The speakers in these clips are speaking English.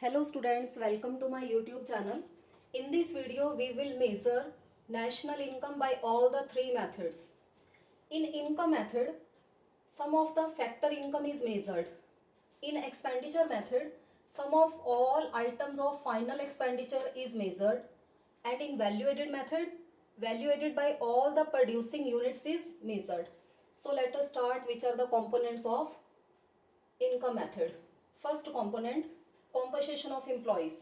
Hello students, welcome to my YouTube channel. In this video, we will measure national income by all the three methods. In income method, sum of the factor income is measured. In expenditure method, sum of all items of final expenditure is measured. And in value added method, value added by all the producing units is measured. So let us start which are the components of income method. First component, compensation of employees.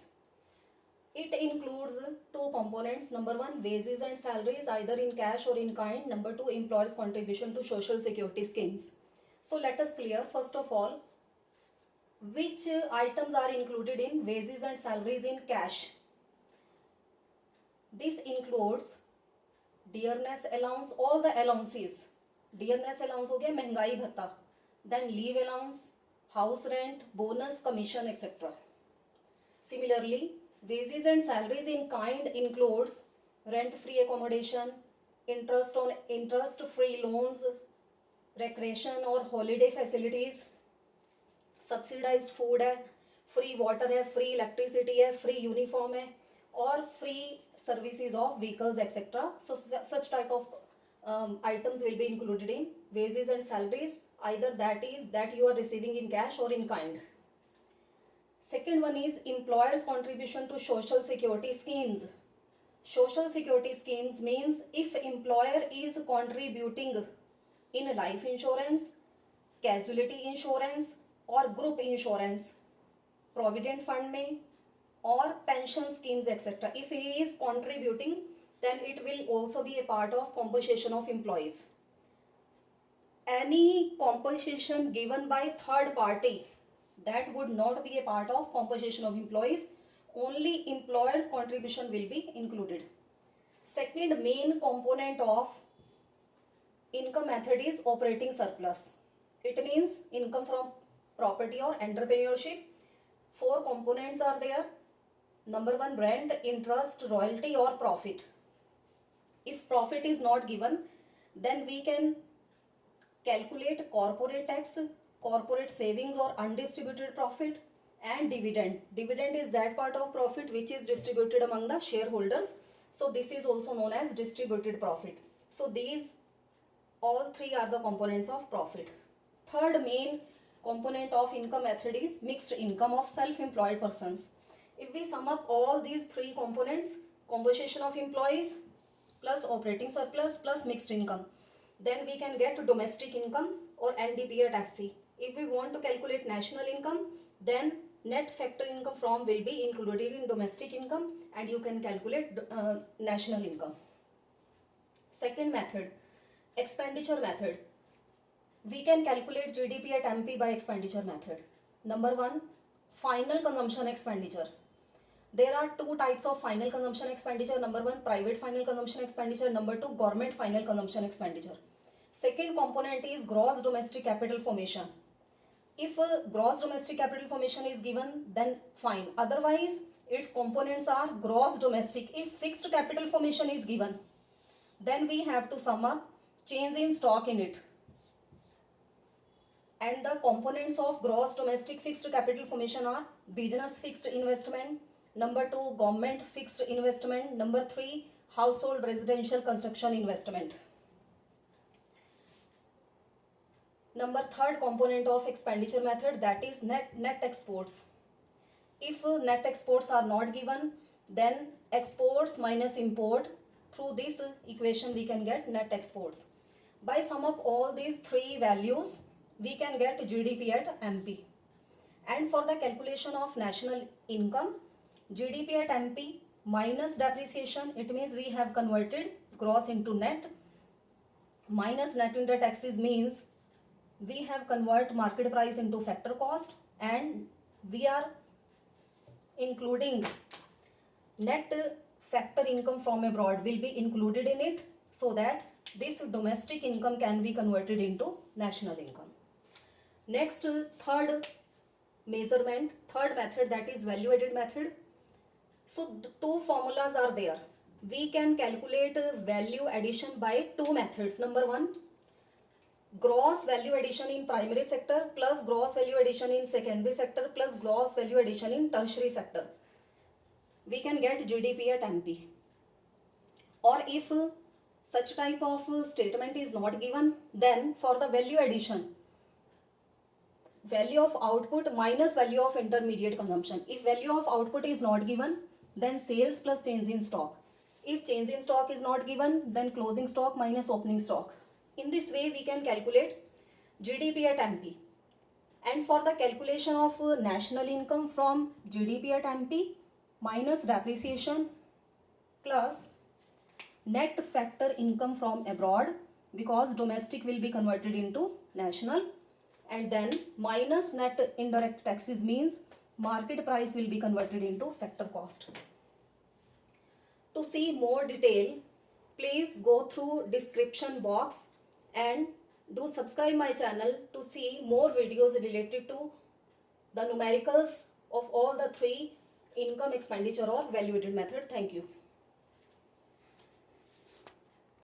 It includes two components. Number one, wages and salaries either in cash or in kind. Number two, employers' contribution to social security schemes. So let us clear first of all which items are included in wages and salaries in cash. This includes dearness allowance, all the allowances. Dearness allowance हो गया महंगाई भत्ता, then leave allowance, house rent, bonus, commission, etc. Similarly, wages and salaries in kind includes rent-free accommodation, interest on interest-free loans, recreation or holiday facilities, subsidized food है, free water है, free electricity है, free uniform है, और free services of vehicles etc. So such type of items will be included in wages and salaries, either that you are receiving in cash or in kind. Second one is employers' contribution to social security schemes. Social security schemes means if employer is contributing in life insurance, casualty insurance or group insurance, provident fund में or pension schemes etc. If he is contributing, then it will also be a part of compensation of employees. Any compensation given by third party, that would not be a part of compensation of employees. Only employer's contribution will be included. Second main component of income method is operating surplus. It means income from property or entrepreneurship. Four components are there. Number one, rent, interest, royalty or profit. If profit is not given, then we can calculate corporate tax, corporate savings or undistributed profit, and dividend. Dividend is that part of profit which is distributed among the shareholders. So this is also known as distributed profit. So these all three are the components of profit. Third main component of income method is mixed income of self-employed persons. If we sum up all these three components, compensation of employees plus operating surplus plus mixed income, then we can get domestic income or NDP at FC. If we want to calculate national income, then net factor income from will be included in domestic income and you can calculate national income. Second method, expenditure method. We can calculate GDP at MP by expenditure method. Number one, final consumption expenditure. There are two types of final consumption expenditure. Number one, private final consumption expenditure. Number two, government final consumption expenditure. Second component is gross domestic capital formation. If gross domestic capital formation is given, then fine. Otherwise, its components are gross domestic. If fixed capital formation is given, then we have to sum up change in stock in it. And the components of gross domestic fixed capital formation are business fixed investment. Number two, government fixed investment. Number three, household residential construction investment. Number third component of expenditure method, that is net exports. If net exports are not given, then exports minus import. Through this equation we can get net exports. By sum of all these three values, we can get GDP at MP. And for the calculation of national income, GDP at MP minus depreciation, it means we have converted gross into net, minus net into taxes means we have convert market price into factor cost, and we are including net factor income from abroad will be included in it, so that this domestic income can be converted into national income. Next, third measurement, third method, that is value added method. So two formulas are there. We can calculate value addition by two methods. Number one, gross value addition in primary sector plus gross value addition in secondary sector plus gross value addition in tertiary sector, we can get GDP at MP. Or if such type of statement is not given, then for the value addition, value of output minus value of intermediate consumption. If value of output is not given, then sales plus change in stock. If change in stock is not given, then closing stock minus opening stock. In this way, we can calculate GDP at MP. And for the calculation of national income from GDP at MP minus depreciation plus net factor income from abroad, because domestic will be converted into national, and then minus net indirect taxes means market price will be converted into factor cost. To see more detail, please go through description box and do subscribe my channel to see more videos related to the numericals of all the three income, expenditure or value added method. Thank you.